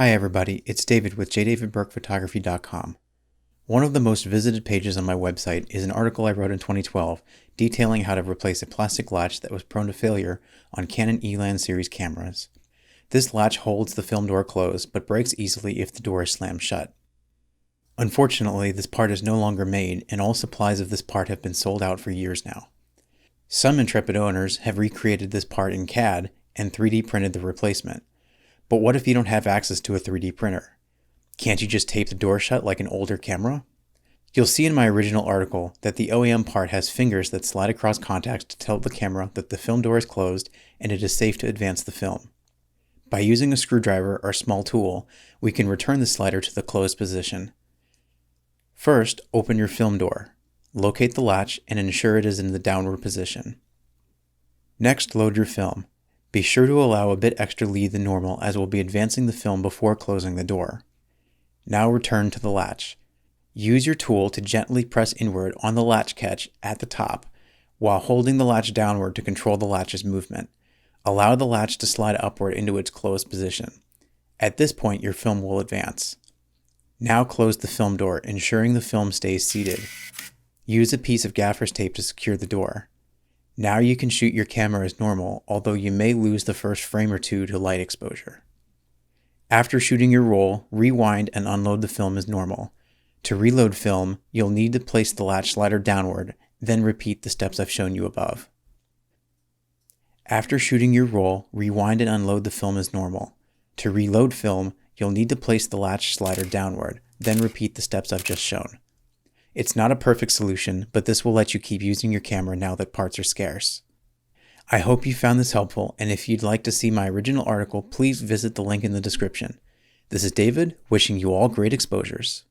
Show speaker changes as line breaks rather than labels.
Hi everybody, it's David with jdavidburkephotography.com. One of the most visited pages on my website is an article I wrote in 2012 detailing how to replace a plastic latch that was prone to failure on Canon ELAN series cameras. This latch holds the film door closed but breaks easily if the door is slammed shut. Unfortunately, this part is no longer made and all supplies of this part have been sold out for years now. Some intrepid owners have recreated this part in CAD and 3D printed the replacement. But what if you don't have access to a 3D printer? Can't you just tape the door shut like an older camera? You'll see in my original article that the OEM part has fingers that slide across contacts to tell the camera that the film door is closed and it is safe to advance the film. By using a screwdriver or small tool, we can return the slider to the closed position. First, open your film door. Locate the latch and ensure it is in the downward position. Next, load your film. Be sure to allow a bit extra lead than normal as we'll be advancing the film before closing the door. Now return to the latch. Use your tool to gently press inward on the latch catch at the top while holding the latch downward to control the latch's movement. Allow the latch to slide upward into its closed position. At this point, your film will advance. Now close the film door, ensuring the film stays seated. Use a piece of gaffer's tape to secure the door. Now you can shoot your camera as normal, although you may lose the first frame or two to light exposure. After shooting your roll, rewind and unload the film as normal. To reload film, you'll need to place the latch slider downward, then repeat the steps I've shown you above. After shooting your roll, rewind and unload the film as normal. To reload film, you'll need to place the latch slider downward, then repeat the steps I've just shown. It's not a perfect solution, but this will let you keep using your camera now that parts are scarce. I hope you found this helpful, and if you'd like to see my original article, please visit the link in the description. This is David, wishing you all great exposures.